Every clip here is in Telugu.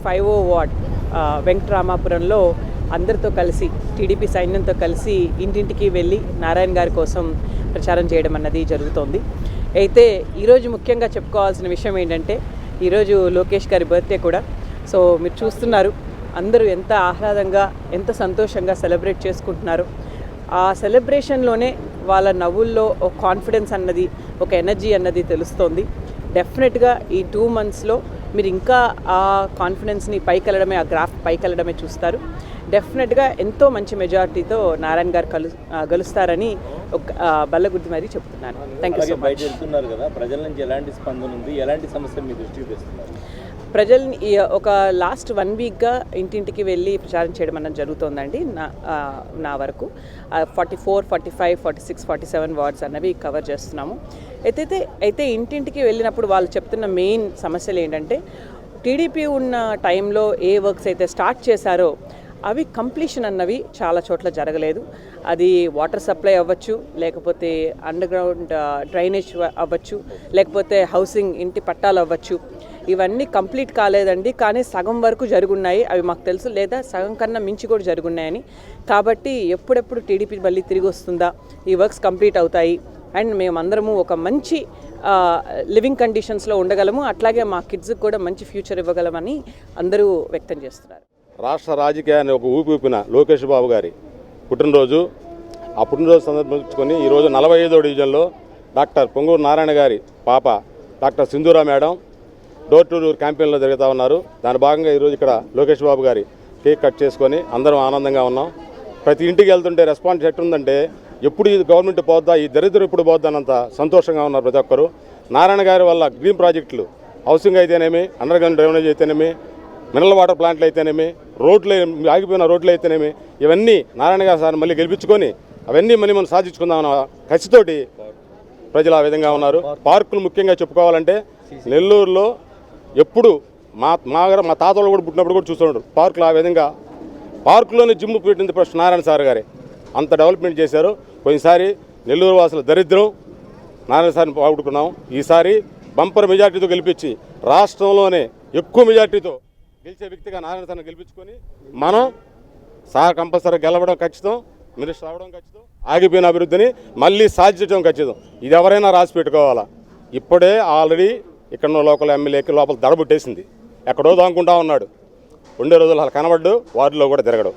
45వ వార్డ్ వెంకటరామాపురంలో అందరితో కలిసి టీడీపీ సైన్యంతో కలిసి ఇంటింటికి వెళ్ళి నారాయణ గారి కోసం ప్రచారం చేయడం అన్నది జరుగుతోంది. అయితే ఈరోజు ముఖ్యంగా చెప్పుకోవాల్సిన విషయం ఏంటంటే ఈరోజు లోకేష్ గారి బర్త్డే కూడా. సో మీరు చూస్తున్నారు అందరూ ఎంత ఆహ్లాదంగా ఎంత సంతోషంగా సెలబ్రేట్ చేసుకుంటున్నారు. ఆ సెలబ్రేషన్లోనే వాళ్ళ నవ్వుల్లో ఒక కాన్ఫిడెన్స్ అన్నది ఒక ఎనర్జీ అన్నది తెలుస్తోంది. డెఫినెట్గా ఈ 2 monthsలో మీరు ఇంకా ఆ కాన్ఫిడెన్స్ని పైకెళ్ళడమే, ఆ గ్రాఫ్ పైకెళ్ళడమే చూస్తారు. డెఫినెట్గా ఎంతో మంచి మెజారిటీతో నారాయణ గారు గెలుస్తారని ఒక బల్లగుద్ది మరీ చెప్తున్నాను. Thank you so much. వెళ్తున్నారు కదా, ప్రజల నుంచి ఎలాంటి స్పందన ఉంది, ఎలాంటి సమస్యలు మీ దృష్టికి తెస్తున్నారు? ప్రజల్ని ఒక లాస్ట్ 1 weekగా ఇంటింటికి వెళ్ళి ప్రచారం చేయడం అన్నది జరుగుతోందండి. నా వరకు 44, 45, 46, 47 వార్డ్స్ అన్నవి కవర్ చేస్తున్నాము. అయితే ఇంటింటికి వెళ్ళినప్పుడు వాళ్ళు చెప్తున్న మెయిన్ సమస్యలు ఏంటంటే టీడీపీ ఉన్న టైంలో ఏ వర్క్స్ అయితే స్టార్ట్ చేశారో అవి కంప్లీషన్ అన్నవి చాలా చోట్ల జరగలేదు. అది వాటర్ సప్లై అవ్వచ్చు, లేకపోతే అండర్ గ్రౌండ్ డ్రైనేజ్ అవ్వచ్చు, లేకపోతే హౌసింగ్ ఇంటి పట్టాలు అవ్వచ్చు. ఇవన్నీ కంప్లీట్ కాలేదండి, కానీ సగం వరకు జరుగున్నాయి, అవి మాకు తెలుసు, లేదా సగం కన్నా మించి కూడా జరుగున్నాయని. కాబట్టి ఎప్పుడెప్పుడు టీడీపీ మళ్ళీ తిరిగి వస్తుందా, ఈ వర్క్స్ కంప్లీట్ అవుతాయి అండ్ మేమందరము ఒక మంచి లివింగ్ కండిషన్స్లో ఉండగలము, అట్లాగే మా కిడ్స్కి కూడా మంచి ఫ్యూచర్ ఇవ్వగలమని అందరూ వ్యక్తం చేస్తున్నారు. రాష్ట్ర రాజకీయాన్ని ఒక ఊపిన లోకేష్ బాబు గారి పుట్టినరోజు, ఆ పుట్టినరోజు సందర్భించుకొని ఈరోజు 45వ డివిజన్లో డాక్టర్ పొంగూరు నారాయణ గారి పాప doctor Sindhura madam door to door క్యాంపెయిన్లో జరుగుతూ ఉన్నారు. దాని భాగంగా ఈరోజు ఇక్కడ లోకేష్ బాబు గారి కేక్ కట్ చేసుకొని అందరం ఆనందంగా ఉన్నాం. ప్రతి ఇంటికి వెళ్తుంటే రెస్పాన్స్ ఎట్టుందంటే ఎప్పుడు ఈ గవర్నమెంట్ పోద్దా, ఈ దరిద్రం ఎప్పుడు పోద్దా అన్నంత సంతోషంగా ఉన్నారు ప్రతి ఒక్కరు. నారాయణ గారి వల్ల గ్రీన్ ప్రాజెక్టులు, హౌసింగ్ అయితేనేమి, అండర్ గ్రౌండ్ డ్రైనేజ్ అయితేనేమి, మినరల్ వాటర్ ప్లాంట్లు అయితేనేమి, రోడ్లు ఆగిపోయిన రోడ్లు అయితేనేమి, ఇవన్నీ నారాయణ గారు సార్ మళ్ళీ గెలిపించుకొని అవన్నీ మళ్ళీ మనం సాధించుకుందామన్న కసితోటి ప్రజలు ఆ విధంగా ఉన్నారు. పార్కులు ముఖ్యంగా చెప్పుకోవాలంటే నెల్లూరులో ఎప్పుడు మా తాతలు కూడా పుట్టినప్పుడు కూడా చూస్తున్నారు పార్కులు. ఆ విధంగా పార్కులోనే జిమ్ పెట్టింది ఫస్ట్ నారాయణ సార్ గారే, అంత డెవలప్మెంట్ చేశారు. పోయినసారి నెల్లూరు వాసుల దరిద్రం నారాయణ సార్ని పోగొట్టుకున్నాం. ఈసారి బంపర్ మెజార్టీతో గెలిపించి రాష్ట్రంలోనే ఎక్కువ మెజార్టీతో గెలిచే వ్యక్తిగా నారాయణ సార్ని గెలిపించుకొని మనం సార్ కంపల్సరీ గెలవడం ఖచ్చితం, మినిస్టర్ అవ్వడం ఖచ్చితం, ఆగిపోయిన అభివృద్ధిని మళ్ళీ సాధించడం ఖచ్చితం. ఇది ఎవరైనా రాసి పెట్టుకోవాలా. ఇప్పుడే ఆల్రెడీ ఇక్కడ లోకల్ ఎమ్మెల్యేకి లోపల దడబుట్టేసింది, ఎక్కడో దానుకుంటా ఉన్నాడు. ఉండే రోజులు అలా కనబడ్డు, వార్డులో కూడా తిరగడం.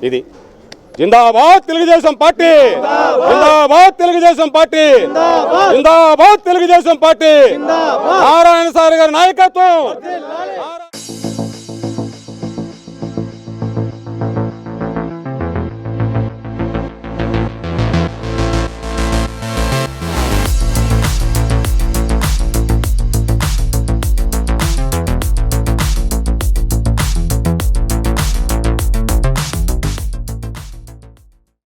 ఇది జిందాబాద్ తెలుగుదేశం పార్టీ, జిందాబాద్ తెలుగుదేశం పార్టీ, జిందాబాద్ తెలుగుదేశం పార్టీ, నారాయణ సార్ గారి నాయకత్వం.